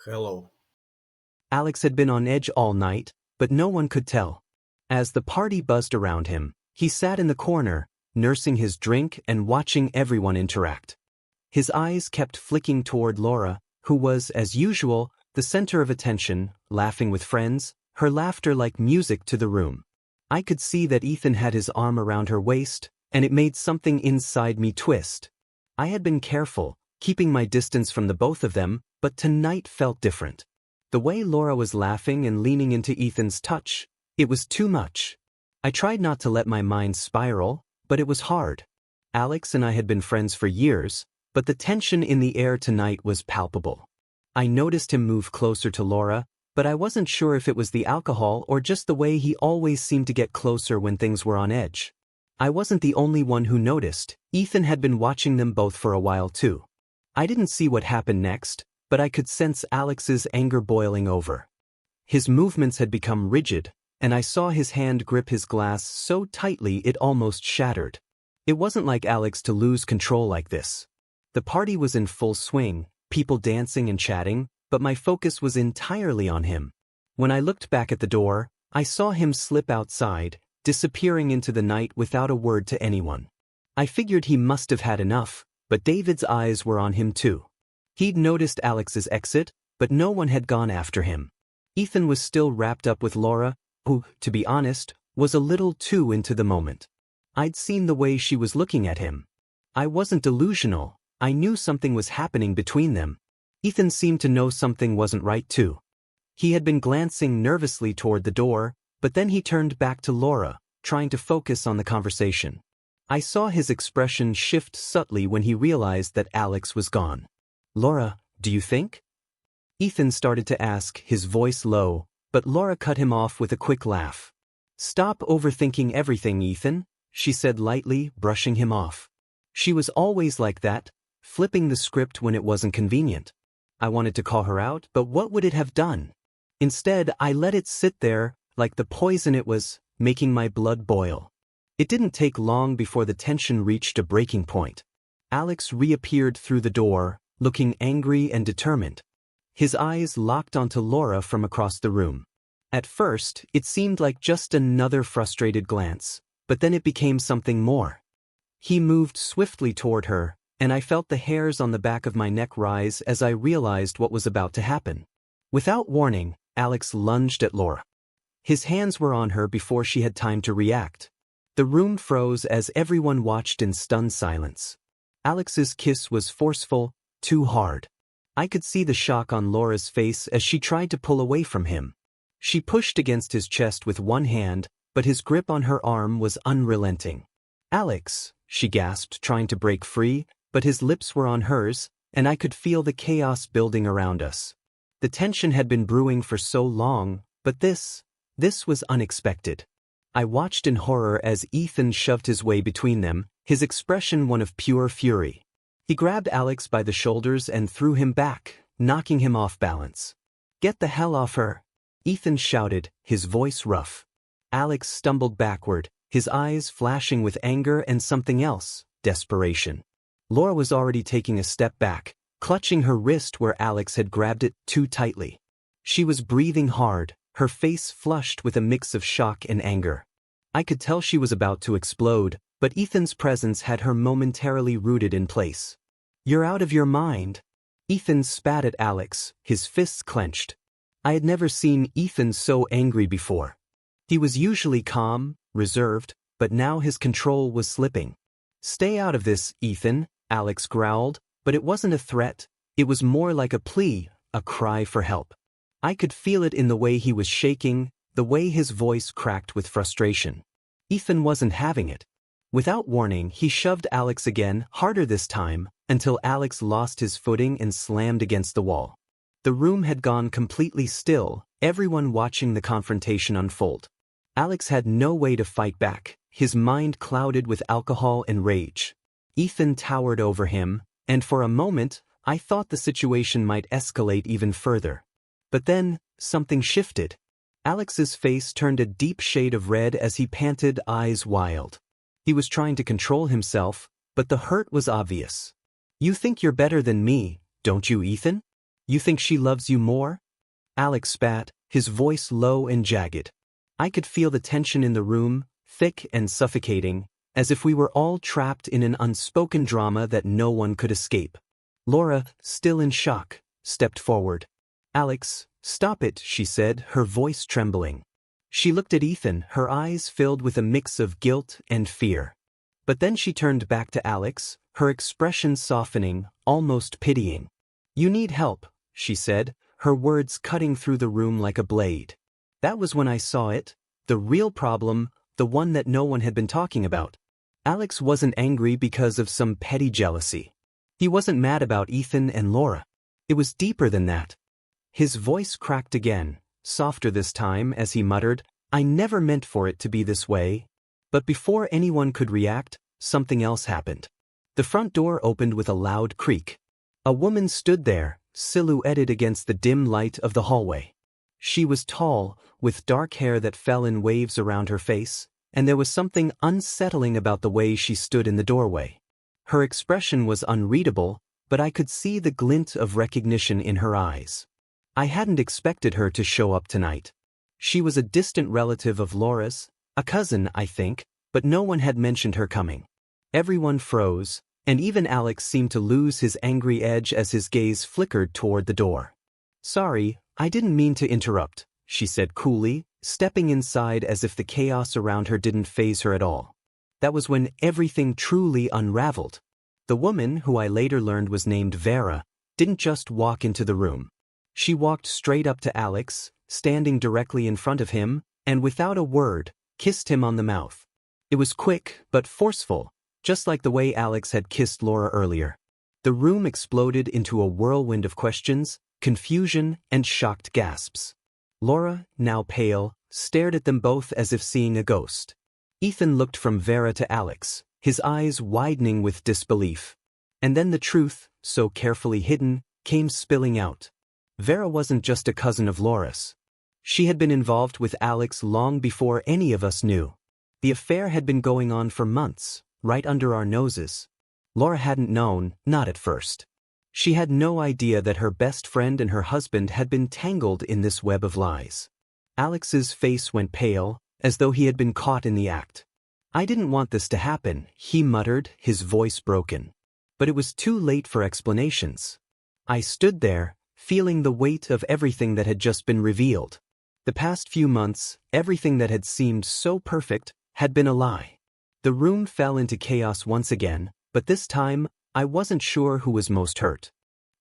Hello. Alex had been on edge all night, but no one could tell. As the party buzzed around him, he sat in the corner, nursing his drink and watching everyone interact. His eyes kept flicking toward Laura, who was, as usual, the center of attention, laughing with friends, her laughter like music to the room. I could see that Ethan had his arm around her waist, and it made something inside me twist. I had been careful, keeping my distance from the both of them, but tonight felt different. The way Laura was laughing and leaning into Ethan's touch, it was too much. I tried not to let my mind spiral, but it was hard. Alex and I had been friends for years, but the tension in the air tonight was palpable. I noticed him move closer to Laura, but I wasn't sure if it was the alcohol or just the way he always seemed to get closer when things were on edge. I wasn't the only one who noticed. Ethan had been watching them both for a while too. I didn't see what happened next, but I could sense Alex's anger boiling over. His movements had become rigid, and I saw his hand grip his glass so tightly it almost shattered. It wasn't like Alex to lose control like this. The party was in full swing, people dancing and chatting, but my focus was entirely on him. When I looked back at the door, I saw him slip outside, disappearing into the night without a word to anyone. I figured he must have had enough, but David's eyes were on him too. He'd noticed Alex's exit, but no one had gone after him. Ethan was still wrapped up with Laura, who, to be honest, was a little too into the moment. I'd seen the way she was looking at him. I wasn't delusional, I knew something was happening between them. Ethan seemed to know something wasn't right too. He had been glancing nervously toward the door, but then he turned back to Laura, trying to focus on the conversation. I saw his expression shift subtly when he realized that Alex was gone. "Laura, do you think?" Ethan started to ask, his voice low, but Laura cut him off with a quick laugh. "Stop overthinking everything, Ethan," she said lightly, brushing him off. She was always like that, flipping the script when it wasn't convenient. I wanted to call her out, but what would it have done? Instead, I let it sit there, like the poison it was, making my blood boil. It didn't take long before the tension reached a breaking point. Alex reappeared through the door, looking angry and determined. His eyes locked onto Laura from across the room. At first, it seemed like just another frustrated glance, but then it became something more. He moved swiftly toward her, and I felt the hairs on the back of my neck rise as I realized what was about to happen. Without warning, Alex lunged at Laura. His hands were on her before she had time to react. The room froze as everyone watched in stunned silence. Alex's kiss was forceful, too hard. I could see the shock on Laura's face as she tried to pull away from him. She pushed against his chest with one hand, but his grip on her arm was unrelenting. "Alex," she gasped, trying to break free, but his lips were on hers, and I could feel the chaos building around us. The tension had been brewing for so long, but this was unexpected. I watched in horror as Ethan shoved his way between them, his expression one of pure fury. He grabbed Alex by the shoulders and threw him back, knocking him off balance. "Get the hell off her!" Ethan shouted, his voice rough. Alex stumbled backward, his eyes flashing with anger and something else, desperation. Laura was already taking a step back, clutching her wrist where Alex had grabbed it too tightly. She was breathing hard, her face flushed with a mix of shock and anger. I could tell she was about to explode, but Ethan's presence had her momentarily rooted in place. "You're out of your mind." Ethan spat at Alex, his fists clenched. I had never seen Ethan so angry before. He was usually calm, reserved, but now his control was slipping. "Stay out of this, Ethan," Alex growled, but it wasn't a threat, it was more like a plea, a cry for help. I could feel it in the way he was shaking, the way his voice cracked with frustration. Ethan wasn't having it. Without warning, he shoved Alex again, harder this time, until Alex lost his footing and slammed against the wall. The room had gone completely still, everyone watching the confrontation unfold. Alex had no way to fight back, his mind clouded with alcohol and rage. Ethan towered over him, and for a moment, I thought the situation might escalate even further. But then, something shifted. Alex's face turned a deep shade of red as he panted, eyes wild. He was trying to control himself, but the hurt was obvious. "You think you're better than me, don't you, Ethan?" You think she loves you more? Alex spat, his voice low and jagged. I could feel the tension in the room, thick and suffocating, as if we were all trapped in an unspoken drama that no one could escape. Laura, still in shock, stepped forward. Alex, stop it, she said, her voice trembling. She looked at Ethan, her eyes filled with a mix of guilt and fear. But then she turned back to Alex, her expression softening, almost pitying. You need help, she said, her words cutting through the room like a blade. That was when I saw it, the real problem, the one that no one had been talking about. Alex wasn't angry because of some petty jealousy. He wasn't mad about Ethan and Laura. It was deeper than that. His voice cracked again, softer this time, as he muttered, I never meant for it to be this way. But before anyone could react, something else happened. The front door opened with a loud creak. A woman stood there, silhouetted against the dim light of the hallway. She was tall, with dark hair that fell in waves around her face, and there was something unsettling about the way she stood in the doorway. Her expression was unreadable, but I could see the glint of recognition in her eyes. I hadn't expected her to show up tonight. She was a distant relative of Laura's, a cousin, I think, but no one had mentioned her coming. Everyone froze, and even Alex seemed to lose his angry edge as his gaze flickered toward the door. Sorry, I didn't mean to interrupt, she said coolly, stepping inside as if the chaos around her didn't faze her at all. That was when everything truly unraveled. The woman, who I later learned was named Vera, didn't just walk into the room. She walked straight up to Alex, standing directly in front of him, and without a word, kissed him on the mouth. It was quick, but forceful, just like the way Alex had kissed Laura earlier. The room exploded into a whirlwind of questions, confusion, and shocked gasps. Laura, now pale, stared at them both as if seeing a ghost. Ethan looked from Vera to Alex, his eyes widening with disbelief. And then the truth, so carefully hidden, came spilling out. Vera wasn't just a cousin of Laura's. She had been involved with Alex long before any of us knew. The affair had been going on for months, right under our noses. Laura hadn't known, not at first. She had no idea that her best friend and her husband had been tangled in this web of lies. Alex's face went pale, as though he had been caught in the act. I didn't want this to happen, he muttered, his voice broken. But it was too late for explanations. I stood there, feeling the weight of everything that had just been revealed. The past few months, everything that had seemed so perfect, had been a lie. The room fell into chaos once again, but this time, I wasn't sure who was most hurt.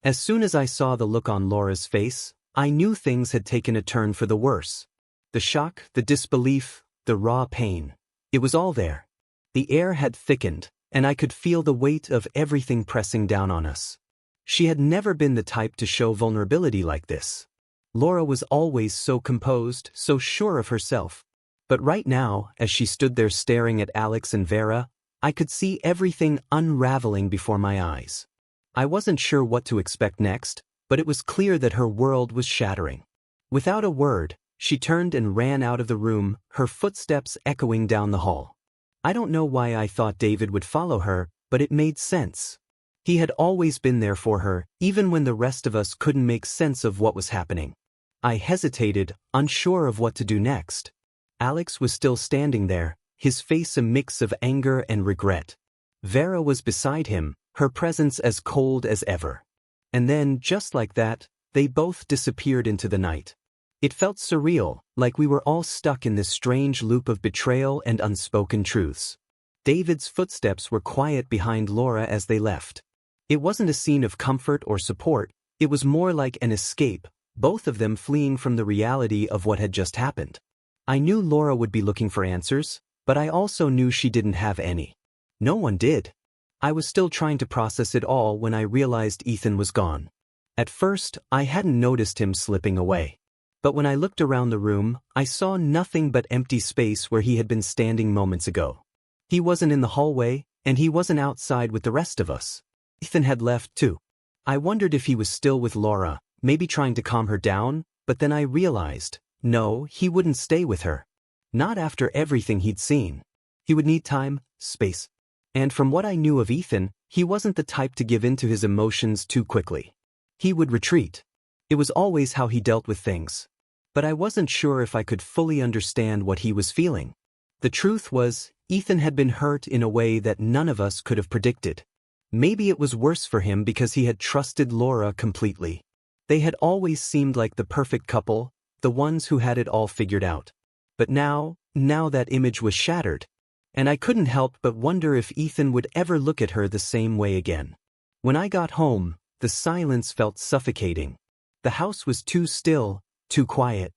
As soon as I saw the look on Laura's face, I knew things had taken a turn for the worse. The shock, the disbelief, the raw pain. It was all there. The air had thickened, and I could feel the weight of everything pressing down on us. She had never been the type to show vulnerability like this. Laura was always so composed, so sure of herself. But right now, as she stood there staring at Alex and Vera, I could see everything unraveling before my eyes. I wasn't sure what to expect next, but it was clear that her world was shattering. Without a word, she turned and ran out of the room, her footsteps echoing down the hall. I don't know why I thought David would follow her, but it made sense. He had always been there for her, even when the rest of us couldn't make sense of what was happening. I hesitated, unsure of what to do next. Alex was still standing there, his face a mix of anger and regret. Vera was beside him, her presence as cold as ever. And then, just like that, they both disappeared into the night. It felt surreal, like we were all stuck in this strange loop of betrayal and unspoken truths. David's footsteps were quiet behind Laura as they left. It wasn't a scene of comfort or support, it was more like an escape, both of them fleeing from the reality of what had just happened. I knew Laura would be looking for answers, but I also knew she didn't have any. No one did. I was still trying to process it all when I realized Ethan was gone. At first, I hadn't noticed him slipping away. But when I looked around the room, I saw nothing but empty space where he had been standing moments ago. He wasn't in the hallway, and he wasn't outside with the rest of us. Ethan had left too. I wondered if he was still with Laura, maybe trying to calm her down, but then I realized, no, he wouldn't stay with her. Not after everything he'd seen. He would need time, space. And from what I knew of Ethan, he wasn't the type to give in to his emotions too quickly. He would retreat. It was always how he dealt with things. But I wasn't sure if I could fully understand what he was feeling. The truth was, Ethan had been hurt in a way that none of us could have predicted. Maybe it was worse for him because he had trusted Laura completely. They had always seemed like the perfect couple, the ones who had it all figured out. But now that image was shattered. And I couldn't help but wonder if Ethan would ever look at her the same way again. When I got home, the silence felt suffocating. The house was too still, too quiet.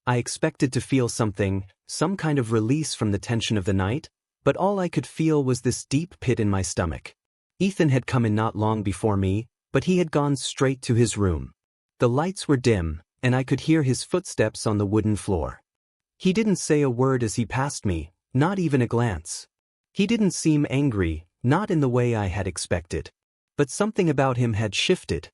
I expected to feel something, some kind of release from the tension of the night, but all I could feel was this deep pit in my stomach. Ethan had come in not long before me, but he had gone straight to his room. The lights were dim, and I could hear his footsteps on the wooden floor. He didn't say a word as he passed me, not even a glance. He didn't seem angry, not in the way I had expected. But something about him had shifted.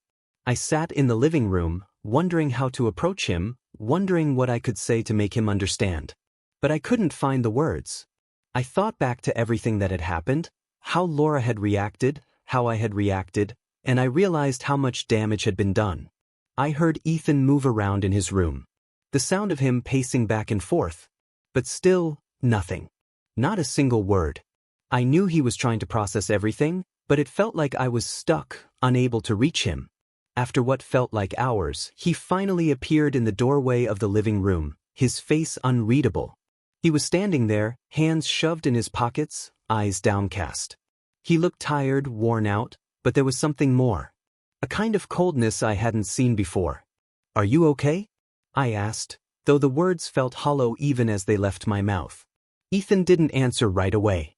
I sat in the living room, wondering how to approach him, wondering what I could say to make him understand. But I couldn't find the words. I thought back to everything that had happened, how Laura had reacted, how I had reacted, and I realized how much damage had been done. I heard Ethan move around in his room. The sound of him pacing back and forth. But still, nothing. Not a single word. I knew he was trying to process everything, but it felt like I was stuck, unable to reach him. After what felt like hours, he finally appeared in the doorway of the living room, his face unreadable. He was standing there, hands shoved in his pockets, eyes downcast. He looked tired, worn out, but there was something more. A kind of coldness I hadn't seen before. "Are you okay?" I asked, though the words felt hollow even as they left my mouth. Ethan didn't answer right away.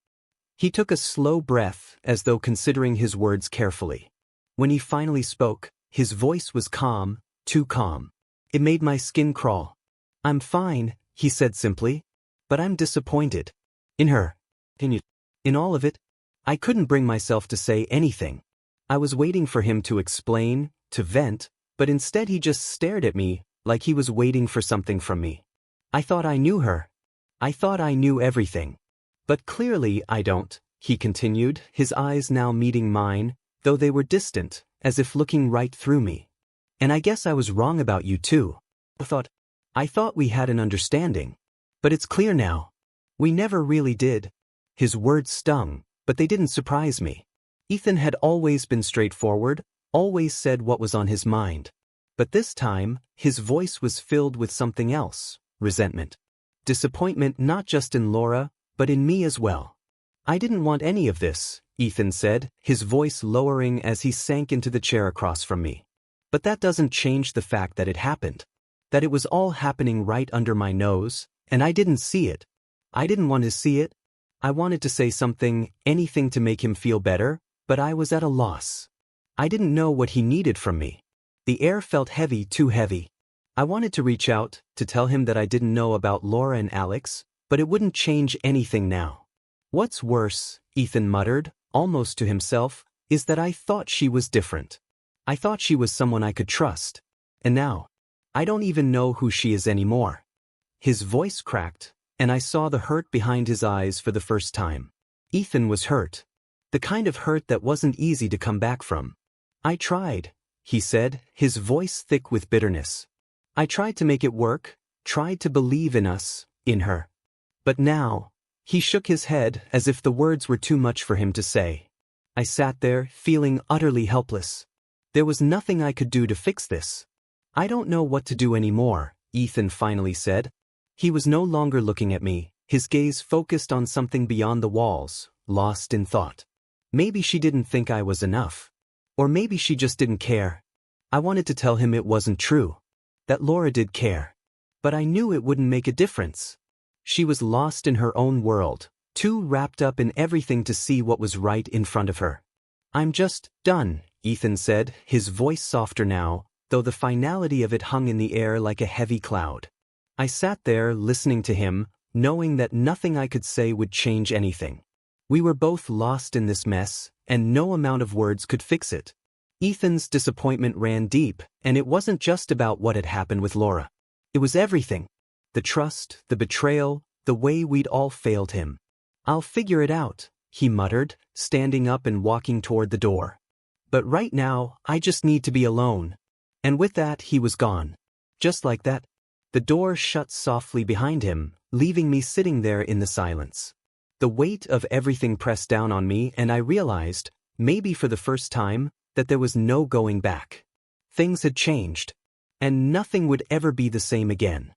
He took a slow breath, as though considering his words carefully. When he finally spoke, his voice was calm, too calm. It made my skin crawl. "I'm fine," he said simply. "But I'm disappointed. In her. In all of it." I couldn't bring myself to say anything. I was waiting for him to explain, to vent, but instead he just stared at me, like he was waiting for something from me. "I thought I knew her. I thought I knew everything. But clearly I don't," he continued, his eyes now meeting mine, though they were distant, as if looking right through me. "And I guess I was wrong about you too. I thought we had an understanding. But it's clear now. We never really did." His words stung, but they didn't surprise me. Ethan had always been straightforward, always said what was on his mind. But this time, his voice was filled with something else, resentment. Disappointment not just in Laura, but in me as well. "I didn't want any of this," Ethan said, his voice lowering as he sank into the chair across from me. "But that doesn't change the fact that it happened. That it was all happening right under my nose, and I didn't see it. I didn't want to see it. I wanted to say something, anything to make him feel better, but I was at a loss. I didn't know what he needed from me. The air felt heavy, too heavy. I wanted to reach out, to tell him that I didn't know about Laura and Alex, but it wouldn't change anything now. What's worse," Ethan muttered, almost to himself, "is that I thought she was different. I thought she was someone I could trust. And now, I don't even know who she is anymore." His voice cracked, and I saw the hurt behind his eyes for the first time. Ethan was hurt. The kind of hurt that wasn't easy to come back from. "I tried," he said, his voice thick with bitterness. "I tried to make it work, tried to believe in us, in her. But now," he shook his head as if the words were too much for him to say. I sat there, feeling utterly helpless. There was nothing I could do to fix this. "I don't know what to do anymore," Ethan finally said. He was no longer looking at me, his gaze focused on something beyond the walls, lost in thought. Maybe she didn't think I was enough. Or maybe she just didn't care. I wanted to tell him it wasn't true. That Laura did care. But I knew it wouldn't make a difference. She was lost in her own world, too wrapped up in everything to see what was right in front of her. "I'm just done," Ethan said, his voice softer now, though the finality of it hung in the air like a heavy cloud. I sat there listening to him, knowing that nothing I could say would change anything. We were both lost in this mess, and no amount of words could fix it. Ethan's disappointment ran deep, and it wasn't just about what had happened with Laura. It was everything. The trust, the betrayal, the way we'd all failed him. "I'll figure it out," he muttered, standing up and walking toward the door. "But right now, I just need to be alone." And with that, he was gone. Just like that. The door shut softly behind him, leaving me sitting there in the silence. The weight of everything pressed down on me, and I realized, maybe for the first time, that there was no going back. Things had changed. And nothing would ever be the same again.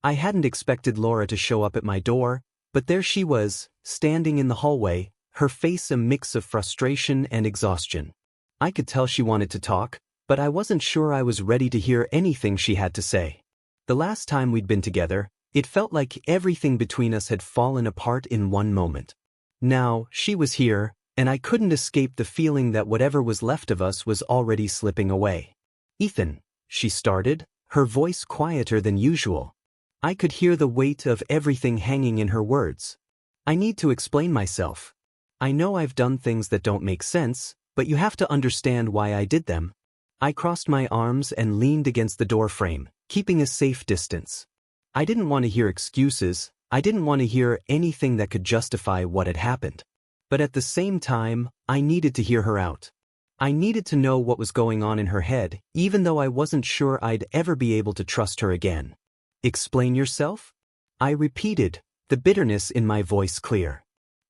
I hadn't expected Laura to show up at my door, but there she was, standing in the hallway, her face a mix of frustration and exhaustion. I could tell she wanted to talk, but I wasn't sure I was ready to hear anything she had to say. The last time we'd been together, it felt like everything between us had fallen apart in one moment. Now, she was here, and I couldn't escape the feeling that whatever was left of us was already slipping away. "Ethan," she started, her voice quieter than usual. I could hear the weight of everything hanging in her words. "I need to explain myself. I know I've done things that don't make sense, but you have to understand why I did them." I crossed my arms and leaned against the door frame, keeping a safe distance. I didn't want to hear excuses, I didn't want to hear anything that could justify what had happened. But at the same time, I needed to hear her out. I needed to know what was going on in her head, even though I wasn't sure I'd ever be able to trust her again. "Explain yourself?" I repeated, the bitterness in my voice clear.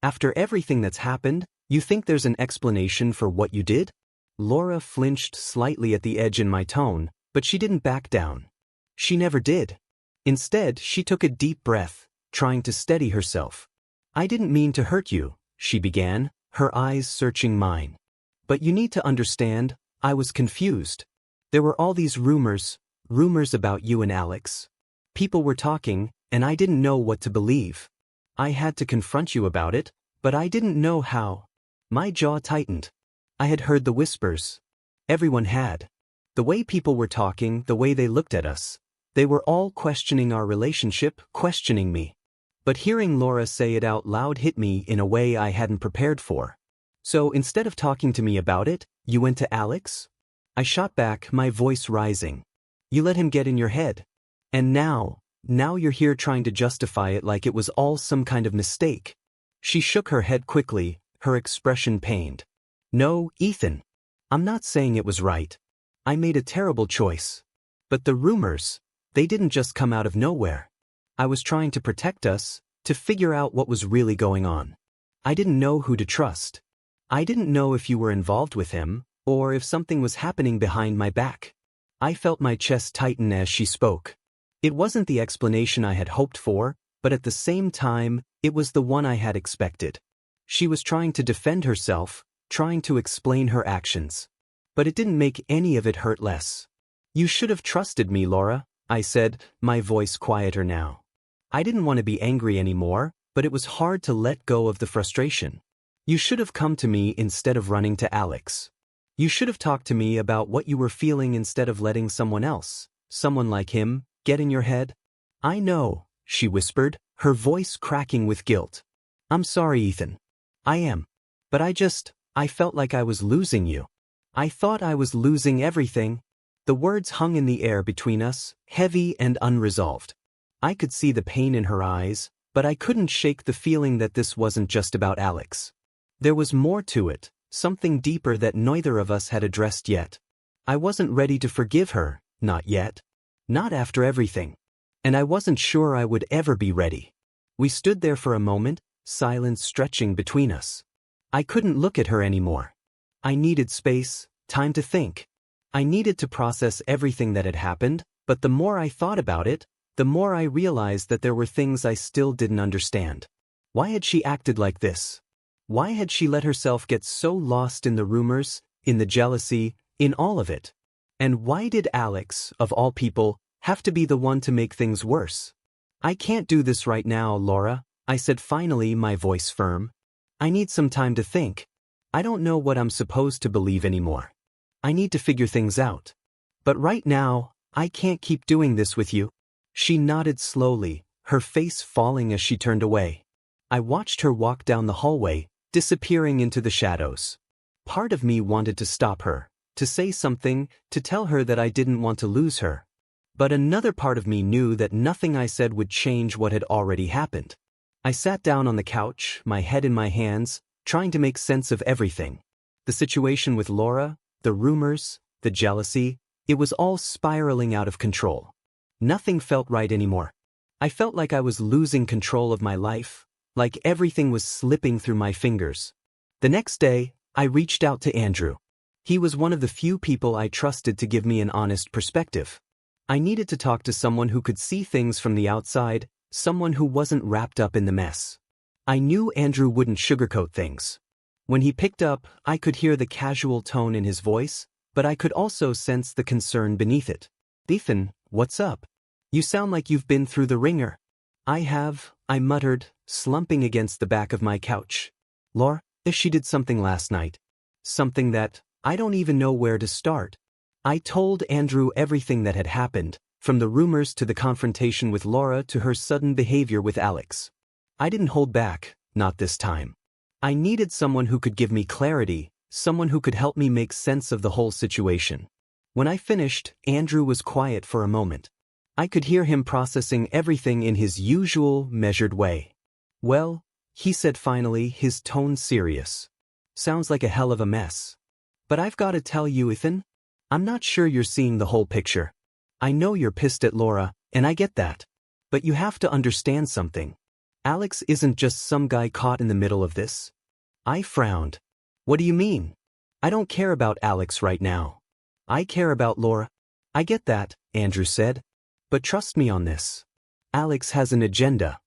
"After everything that's happened, you think there's an explanation for what you did?" Laura flinched slightly at the edge in my tone, but she didn't back down. She never did. Instead, she took a deep breath, trying to steady herself. "I didn't mean to hurt you," she began, her eyes searching mine. "But you need to understand, I was confused. There were all these rumors about you and Alex. People were talking, and I didn't know what to believe. I had to confront you about it, but I didn't know how." My jaw tightened. I had heard the whispers. Everyone had. The way people were talking, the way they looked at us. They were all questioning our relationship, questioning me. But hearing Laura say it out loud hit me in a way I hadn't prepared for. "So instead of talking to me about it, you went to Alex?" I shot back, my voice rising. "You let him get in your head. And now you're here trying to justify it like it was all some kind of mistake." She shook her head quickly, her expression pained. "No, Ethan. I'm not saying it was right. I made a terrible choice. But the rumors, they didn't just come out of nowhere. I was trying to protect us, to figure out what was really going on. I didn't know who to trust. I didn't know if you were involved with him, or if something was happening behind my back." I felt my chest tighten as she spoke. It wasn't the explanation I had hoped for, but at the same time, it was the one I had expected. She was trying to defend herself, trying to explain her actions. But it didn't make any of it hurt less. "You should have trusted me, Laura," I said, my voice quieter now. I didn't want to be angry anymore, but it was hard to let go of the frustration. "You should have come to me instead of running to Alex. You should have talked to me about what you were feeling instead of letting someone else, someone like him, get in your head." "I know," she whispered, her voice cracking with guilt. "I'm sorry, Ethan. I am. But I felt like I was losing you. I thought I was losing everything." The words hung in the air between us, heavy and unresolved. I could see the pain in her eyes, but I couldn't shake the feeling that this wasn't just about Alex. There was more to it, something deeper that neither of us had addressed yet. I wasn't ready to forgive her, not yet. Not after everything. And I wasn't sure I would ever be ready. We stood there for a moment, silence stretching between us. I couldn't look at her anymore. I needed space, time to think. I needed to process everything that had happened, but the more I thought about it, the more I realized that there were things I still didn't understand. Why had she acted like this? Why had she let herself get so lost in the rumors, in the jealousy, in all of it? And why did Alex, of all people, have to be the one to make things worse? "I can't do this right now, Laura," I said finally, my voice firm. "I need some time to think. I don't know what I'm supposed to believe anymore. I need to figure things out. But right now, I can't keep doing this with you." She nodded slowly, her face falling as she turned away. I watched her walk down the hallway, disappearing into the shadows. Part of me wanted to stop her, to say something, to tell her that I didn't want to lose her. But another part of me knew that nothing I said would change what had already happened. I sat down on the couch, my head in my hands, trying to make sense of everything. The situation with Laura, the rumors, the jealousy, It was all spiraling out of control. Nothing felt right anymore. I felt like I was losing control of my life, like everything was slipping through my fingers. The next day, I reached out to Andrew. He was one of the few people I trusted to give me an honest perspective. I needed to talk to someone who could see things from the outside, someone who wasn't wrapped up in the mess. I knew Andrew wouldn't sugarcoat things. When he picked up, I could hear the casual tone in his voice, but I could also sense the concern beneath it. "Ethan, what's up? You sound like you've been through the ringer." "I have," I muttered, slumping against the back of my couch. "Laura, she did something last night. Something that, I don't even know where to start." I told Andrew everything that had happened, from the rumors to the confrontation with Laura to her sudden behavior with Alex. I didn't hold back, not this time. I needed someone who could give me clarity, someone who could help me make sense of the whole situation. When I finished, Andrew was quiet for a moment. I could hear him processing everything in his usual, measured way. "Well," he said finally, his tone serious. "Sounds like a hell of a mess. But I've got to tell you, Ethan, I'm not sure you're seeing the whole picture. I know you're pissed at Laura, and I get that. But you have to understand something. Alex isn't just some guy caught in the middle of this." I frowned. "What do you mean?" "I don't care about Alex right now. I care about Laura." "I get that," Andrew said. "But trust me on this. Alex has an agenda.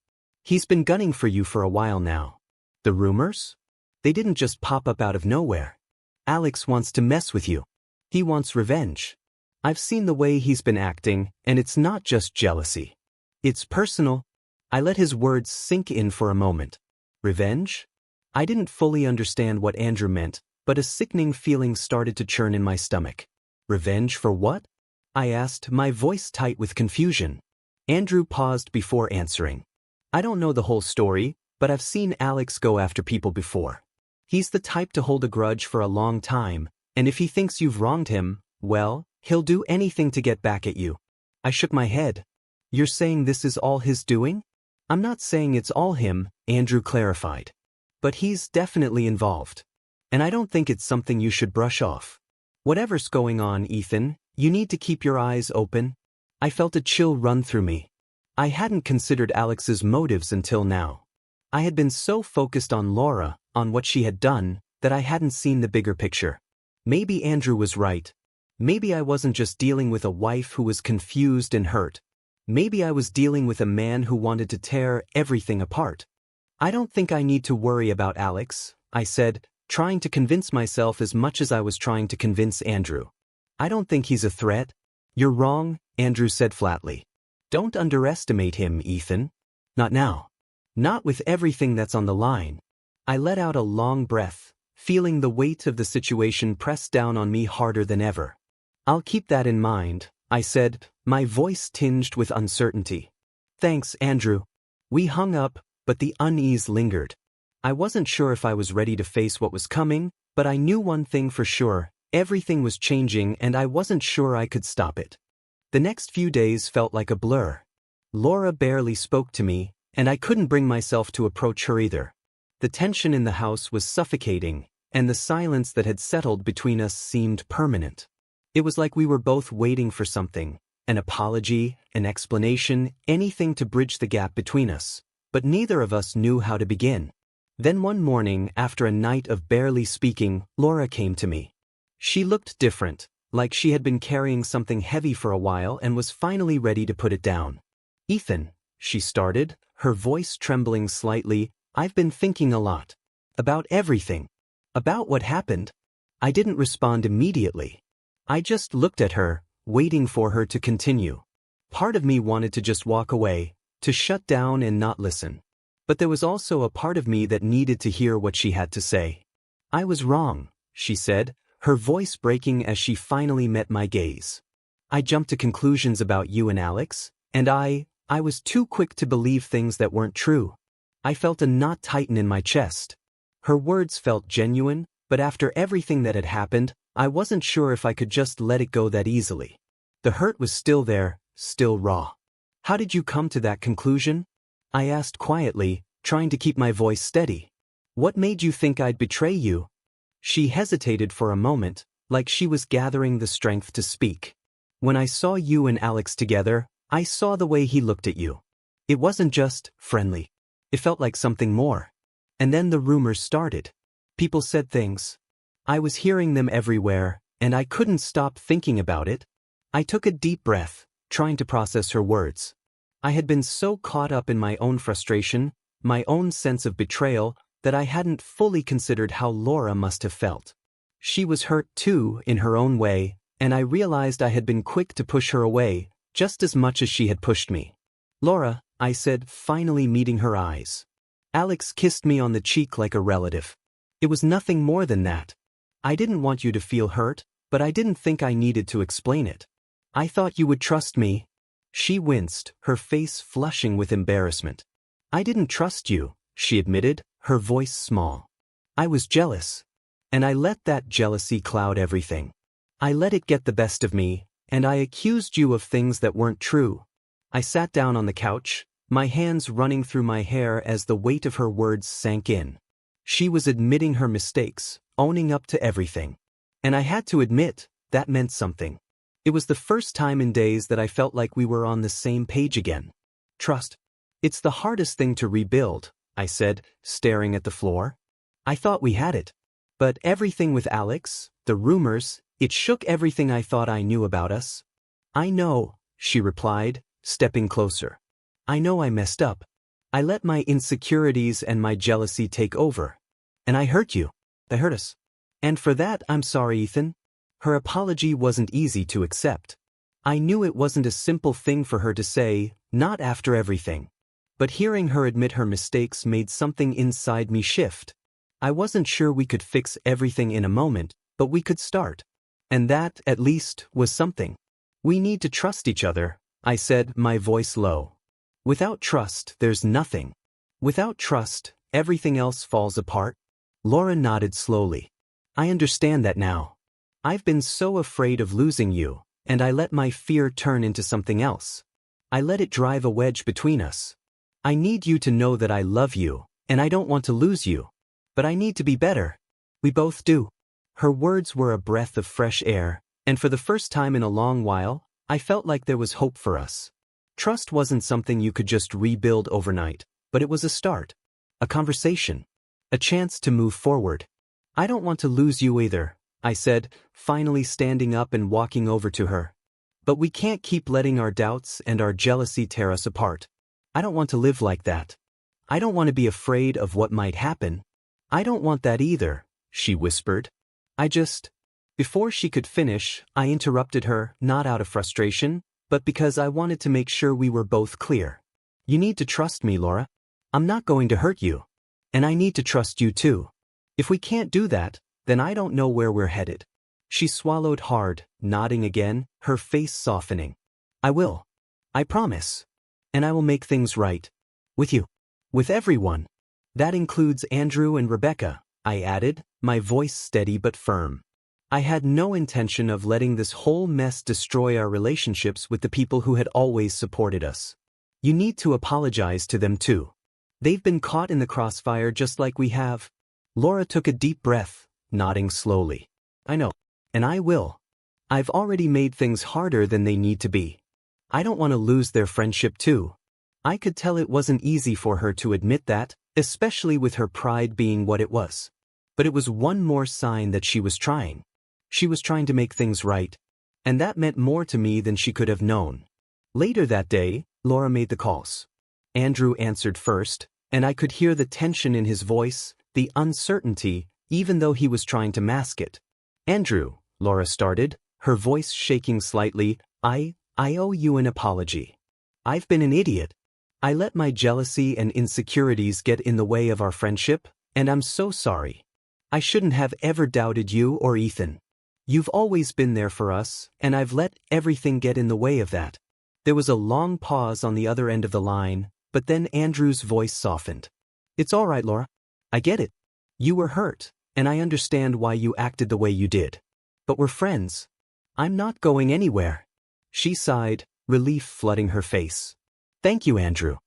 He's been gunning for you for a while now. The rumors? They didn't just pop up out of nowhere. Alex wants to mess with you. He wants revenge. I've seen the way he's been acting, and it's not just jealousy. It's personal." I let his words sink in for a moment. Revenge? I didn't fully understand what Andrew meant, but a sickening feeling started to churn in my stomach. "Revenge for what?" I asked, my voice tight with confusion. Andrew paused before answering. "I don't know the whole story, but I've seen Alex go after people before. He's the type to hold a grudge for a long time, and if he thinks you've wronged him, well, he'll do anything to get back at you." I shook my head. "You're saying this is all his doing?" "I'm not saying it's all him," Andrew clarified. "But he's definitely involved. And I don't think it's something you should brush off. Whatever's going on, Ethan, you need to keep your eyes open." I felt a chill run through me. I hadn't considered Alex's motives until now. I had been so focused on Laura, on what she had done, that I hadn't seen the bigger picture. Maybe Andrew was right. Maybe I wasn't just dealing with a wife who was confused and hurt. Maybe I was dealing with a man who wanted to tear everything apart. "I don't think I need to worry about Alex," I said, trying to convince myself as much as I was trying to convince Andrew. "I don't think he's a threat." "You're wrong," Andrew said flatly. "Don't underestimate him, Ethan. Not now. Not with everything that's on the line." I let out a long breath, feeling the weight of the situation press down on me harder than ever. "I'll keep that in mind," I said, my voice tinged with uncertainty. "Thanks, Andrew." We hung up, but the unease lingered. I wasn't sure if I was ready to face what was coming, but I knew one thing for sure: everything was changing and I wasn't sure I could stop it. The next few days felt like a blur. Laura barely spoke to me, and I couldn't bring myself to approach her either. The tension in the house was suffocating, and the silence that had settled between us seemed permanent. It was like we were both waiting for something, an apology, an explanation, anything to bridge the gap between us, but neither of us knew how to begin. Then one morning, after a night of barely speaking, Laura came to me. She looked different, like she had been carrying something heavy for a while and was finally ready to put it down. "Ethan," she started, her voice trembling slightly, "I've been thinking a lot. About everything. About what happened." I didn't respond immediately. I just looked at her, waiting for her to continue. Part of me wanted to just walk away, to shut down and not listen. But there was also a part of me that needed to hear what she had to say. "I was wrong," she said, her voice breaking as she finally met my gaze. "I jumped to conclusions about you and Alex, and I was too quick to believe things that weren't true." I felt a knot tighten in my chest. Her words felt genuine, but after everything that had happened, I wasn't sure if I could just let it go that easily. The hurt was still there, still raw. "How did you come to that conclusion?" I asked quietly, trying to keep my voice steady. "What made you think I'd betray you?" She hesitated for a moment, like she was gathering the strength to speak. When I saw you and Alex together, I saw the way he looked at you. It wasn't just friendly. It felt like something more. And then the rumors started. People said things. I was hearing them everywhere, and I couldn't stop thinking about it. I took a deep breath, trying to process her words. I had been so caught up in my own frustration, my own sense of betrayal, that I hadn't fully considered how Laura must have felt. She was hurt too, in her own way, and I realized I had been quick to push her away, just as much as she had pushed me. "Laura," I said, finally meeting her eyes. Alex kissed me on the cheek like a relative. It was nothing more than that. I didn't want you to feel hurt, but I didn't think I needed to explain it. I thought you would trust me. She winced, her face flushing with embarrassment. "I didn't trust you," she admitted, her voice small. "I was jealous. And I let that jealousy cloud everything. I let it get the best of me, and I accused you of things that weren't true." I sat down on the couch, my hands running through my hair as the weight of her words sank in. She was admitting her mistakes, owning up to everything. And I had to admit, that meant something. It was the first time in days that I felt like we were on the same page again. "Trust. It's the hardest thing to rebuild," I said, staring at the floor. "I thought we had it. But everything with Alex, the rumors, it shook everything I thought I knew about us." "I know," she replied, stepping closer. "I know I messed up. I let my insecurities and my jealousy take over. And I hurt you. They hurt us. And for that I'm sorry, Ethan." Her apology wasn't easy to accept. I knew it wasn't a simple thing for her to say, not after everything. But hearing her admit her mistakes made something inside me shift. I wasn't sure we could fix everything in a moment, but we could start. And that, at least, was something. "We need to trust each other," I said, my voice low. "Without trust, there's nothing. Without trust, everything else falls apart." Laura nodded slowly. "I understand that now. I've been so afraid of losing you, and I let my fear turn into something else. I let it drive a wedge between us. I need you to know that I love you, and I don't want to lose you. But I need to be better. We both do." Her words were a breath of fresh air, and for the first time in a long while, I felt like there was hope for us. Trust wasn't something you could just rebuild overnight, but it was a start. A conversation. A chance to move forward. "I don't want to lose you either," I said, finally standing up and walking over to her. "But we can't keep letting our doubts and our jealousy tear us apart. I don't want to live like that. I don't want to be afraid of what might happen." "I don't want that either," she whispered. Before she could finish, I interrupted her, not out of frustration, but because I wanted to make sure we were both clear. "You need to trust me, Laura. I'm not going to hurt you. And I need to trust you too. If we can't do that, then I don't know where we're headed." She swallowed hard, nodding again, her face softening. "I will. I promise. And I will make things right. With you. With everyone. That includes Andrew and Rebecca," I added, my voice steady but firm. I had no intention of letting this whole mess destroy our relationships with the people who had always supported us. "You need to apologize to them too. They've been caught in the crossfire just like we have." Laura took a deep breath, nodding slowly. "I know. And I will. I've already made things harder than they need to be. I don't want to lose their friendship too." I could tell it wasn't easy for her to admit that, especially with her pride being what it was. But it was one more sign that she was trying. She was trying to make things right. And that meant more to me than she could have known. Later that day, Laura made the calls. Andrew answered first, and I could hear the tension in his voice, the uncertainty, even though he was trying to mask it. "Andrew," Laura started, her voice shaking slightly, I owe you an apology. I've been an idiot. I let my jealousy and insecurities get in the way of our friendship, and I'm so sorry. I shouldn't have ever doubted you or Ethan. You've always been there for us, and I've let everything get in the way of that." There was a long pause on the other end of the line, but then Andrew's voice softened. "It's all right, Laura. I get it. You were hurt, and I understand why you acted the way you did. But we're friends. I'm not going anywhere." She sighed, relief flooding her face. "Thank you, Andrew.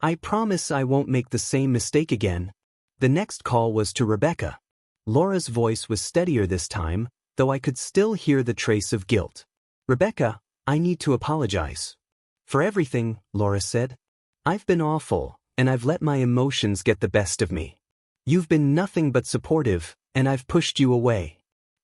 I promise I won't make the same mistake again." The next call was to Rebecca. Laura's voice was steadier this time, though I could still hear the trace of guilt. "Rebecca, I need to apologize. For everything, Laura said. I've been awful, and I've let my emotions get the best of me. You've been nothing but supportive, and I've pushed you away.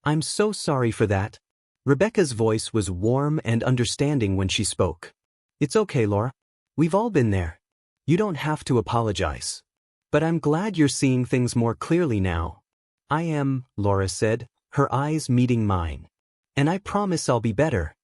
I'm so sorry for that. Rebecca's voice was warm and understanding when she spoke. It's okay, Laura. We've all been there. You don't have to apologize. But I'm glad you're seeing things more clearly now. I am, Laura said, her eyes meeting mine. And I promise I'll be better.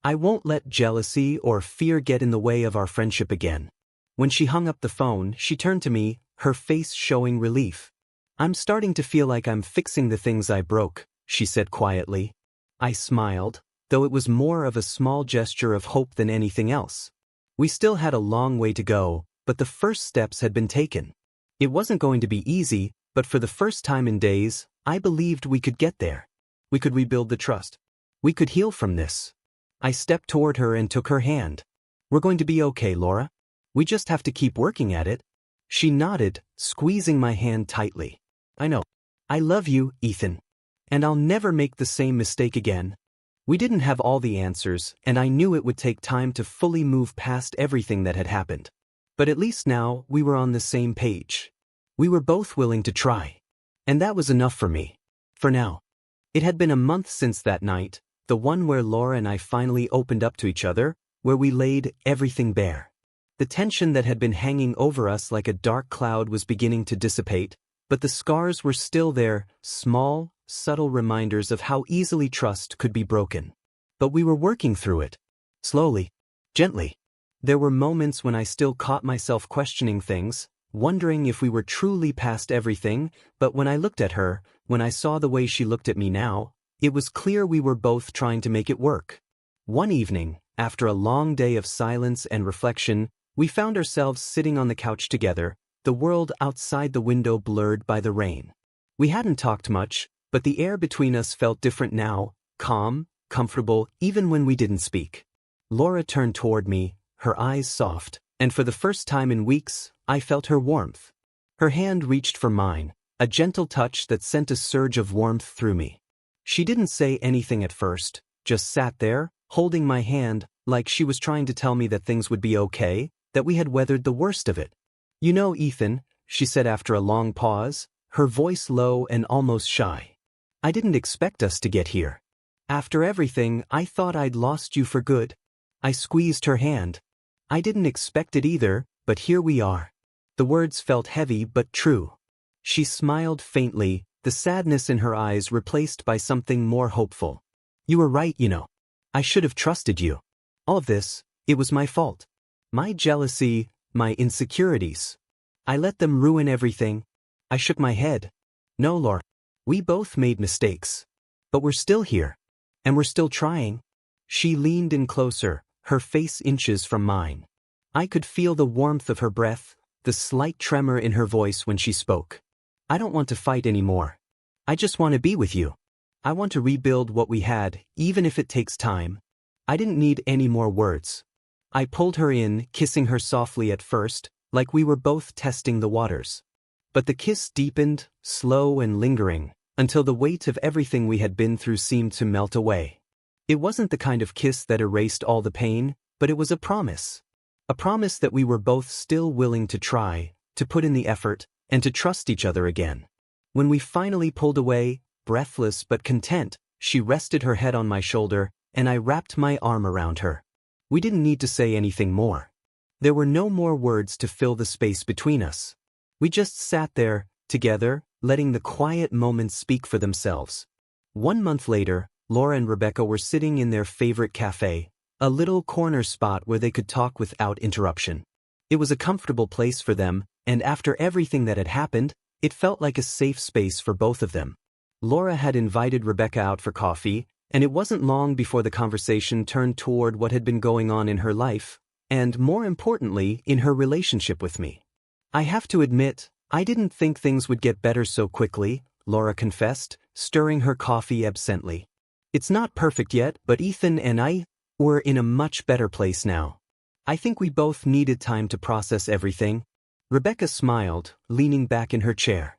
I won't let jealousy or fear get in the way of our friendship again. When she hung up the phone, she turned to me, her face showing relief. I'm starting to feel like I'm fixing the things I broke, she said quietly. I smiled, though it was more of a small gesture of hope than anything else. We still had a long way to go, but the first steps had been taken. It wasn't going to be easy, but for the first time in days, I believed we could get there. We could rebuild the trust. We could heal from this. I stepped toward her and took her hand. We're going to be okay, Laura. We just have to keep working at it. She nodded, squeezing my hand tightly. I know. I love you, Ethan. And I'll never make the same mistake again. We didn't have all the answers, and I knew it would take time to fully move past everything that had happened. But at least now, we were on the same page. We were both willing to try. And that was enough for me. For now. It had been a month since that night, the one where Laura and I finally opened up to each other, where we laid everything bare. The tension that had been hanging over us like a dark cloud was beginning to dissipate, but the scars were still there, small, subtle reminders of how easily trust could be broken. But we were working through it. Slowly. Gently. There were moments when I still caught myself questioning things, wondering if we were truly past everything, but when I looked at her, when I saw the way she looked at me now, it was clear we were both trying to make it work. One evening, after a long day of silence and reflection, we found ourselves sitting on the couch together, the world outside the window blurred by the rain. We hadn't talked much, but the air between us felt different now, calm, comfortable, even when we didn't speak. Laura turned toward me, her eyes soft, and for the first time in weeks, I felt her warmth. Her hand reached for mine, a gentle touch that sent a surge of warmth through me. She didn't say anything at first, just sat there, holding my hand, like she was trying to tell me that things would be okay, that we had weathered the worst of it. You know, Ethan, she said after a long pause, her voice low and almost shy. I didn't expect us to get here. After everything, I thought I'd lost you for good. I squeezed her hand. I didn't expect it either, but here we are. The words felt heavy but true. She smiled faintly, the sadness in her eyes replaced by something more hopeful. You were right, you know. I should have trusted you. All of this, it was my fault. My jealousy, my insecurities. I let them ruin everything. I shook my head. No, Laura. We both made mistakes. But we're still here. And we're still trying. She leaned in closer, her face inches from mine. I could feel the warmth of her breath, the slight tremor in her voice when she spoke. I don't want to fight anymore. I just want to be with you. I want to rebuild what we had, even if it takes time. I didn't need any more words. I pulled her in, kissing her softly at first, like we were both testing the waters. But the kiss deepened, slow and lingering, until the weight of everything we had been through seemed to melt away. It wasn't the kind of kiss that erased all the pain, but it was a promise. A promise that we were both still willing to try, to put in the effort, and to trust each other again. When we finally pulled away, breathless but content, she rested her head on my shoulder, and I wrapped my arm around her. We didn't need to say anything more. There were no more words to fill the space between us. We just sat there, together, letting the quiet moments speak for themselves. 1 month later, Laura and Rebecca were sitting in their favorite cafe, a little corner spot where they could talk without interruption. It was a comfortable place for them, and after everything that had happened, it felt like a safe space for both of them. Laura had invited Rebecca out for coffee, and it wasn't long before the conversation turned toward what had been going on in her life, and more importantly, in her relationship with me. I have to admit, I didn't think things would get better so quickly, Laura confessed, stirring her coffee absently. It's not perfect yet, but Ethan and I, we're in a much better place now. I think we both needed time to process everything. Rebecca smiled, leaning back in her chair.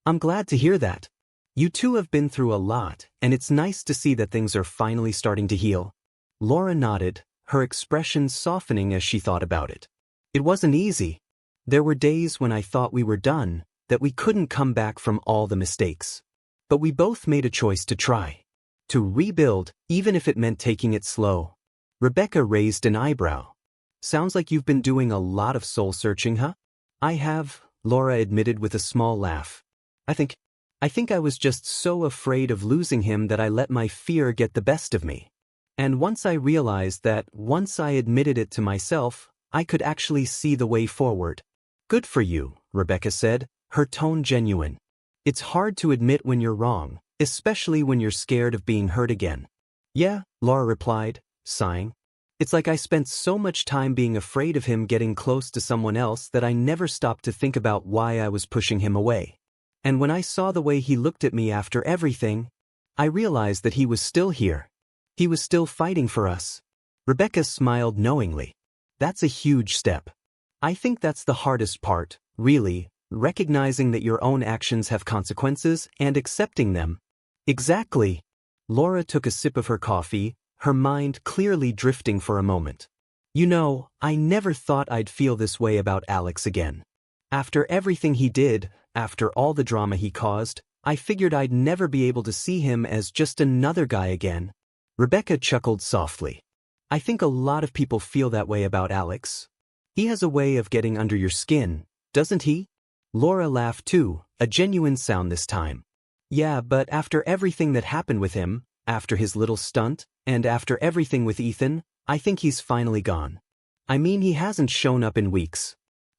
I'm glad to hear that. You two have been through a lot, and it's nice to see that things are finally starting to heal. Laura nodded, her expression softening as she thought about it. It wasn't easy. There were days when I thought we were done, that we couldn't come back from all the mistakes. But we both made a choice to try. To rebuild, even if it meant taking it slow. Rebecca raised an eyebrow. Sounds like you've been doing a lot of soul-searching, huh? I have, Laura admitted with a small laugh. I think I was just so afraid of losing him that I let my fear get the best of me. And once I realized that, once I admitted it to myself, I could actually see the way forward. Good for you, Rebecca said, her tone genuine. It's hard to admit when you're wrong, especially when you're scared of being hurt again. Yeah, Laura replied, sighing. It's like I spent so much time being afraid of him getting close to someone else that I never stopped to think about why I was pushing him away. And when I saw the way he looked at me after everything, I realized that he was still here. He was still fighting for us. Rebecca smiled knowingly. That's a huge step. I think that's the hardest part, really, recognizing that your own actions have consequences and accepting them. Exactly. Laura took a sip of her coffee, her mind clearly drifting for a moment. You know, I never thought I'd feel this way about Alex again. After everything he did, after all the drama he caused, I figured I'd never be able to see him as just another guy again. Rebecca chuckled softly. I think a lot of people feel that way about Alex. He has a way of getting under your skin, doesn't he? Laura laughed too, a genuine sound this time. Yeah, but after everything that happened with him, after his little stunt, and after everything with Ethan, I think he's finally gone. I mean, he hasn't shown up in weeks.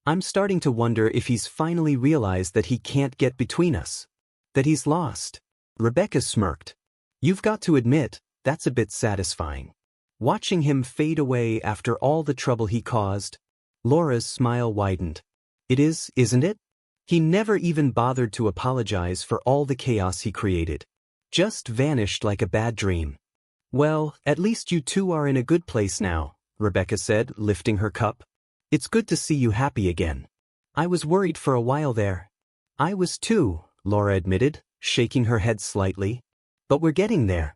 I'm starting to wonder if he's finally realized that he can't get between us. That he's lost. Rebecca smirked. You've got to admit, that's a bit satisfying. Watching him fade away after all the trouble he caused. Laura's smile widened. It is, isn't it? He never even bothered to apologize for all the chaos he created. Just vanished like a bad dream. Well, at least you two are in a good place now, Rebecca said, lifting her cup. It's good to see you happy again. I was worried for a while there. I was too, Laura admitted, shaking her head slightly. But we're getting there.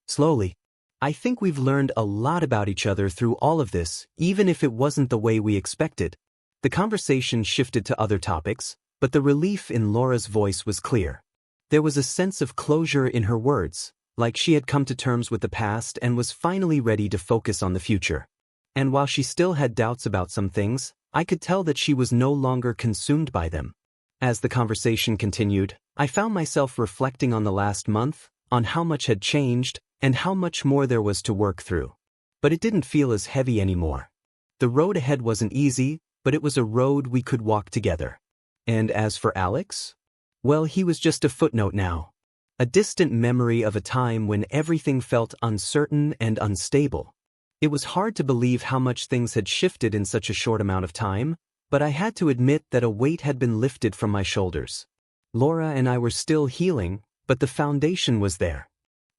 Slowly. I think we've learned a lot about each other through all of this, even if it wasn't the way we expected. The conversation shifted to other topics, but the relief in Laura's voice was clear. There was a sense of closure in her words, like she had come to terms with the past and was finally ready to focus on the future. And while she still had doubts about some things, I could tell that she was no longer consumed by them. As the conversation continued, I found myself reflecting on the last month, on how much had changed, and how much more there was to work through. But it didn't feel as heavy anymore. The road ahead wasn't easy, but it was a road we could walk together. And as for Alex? Well, he was just a footnote now. A distant memory of a time when everything felt uncertain and unstable. It was hard to believe how much things had shifted in such a short amount of time, but I had to admit that a weight had been lifted from my shoulders. Laura and I were still healing, but the foundation was there.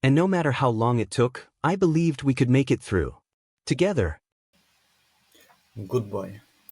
And no matter how long it took, I believed we could make it through. Together. Good boy.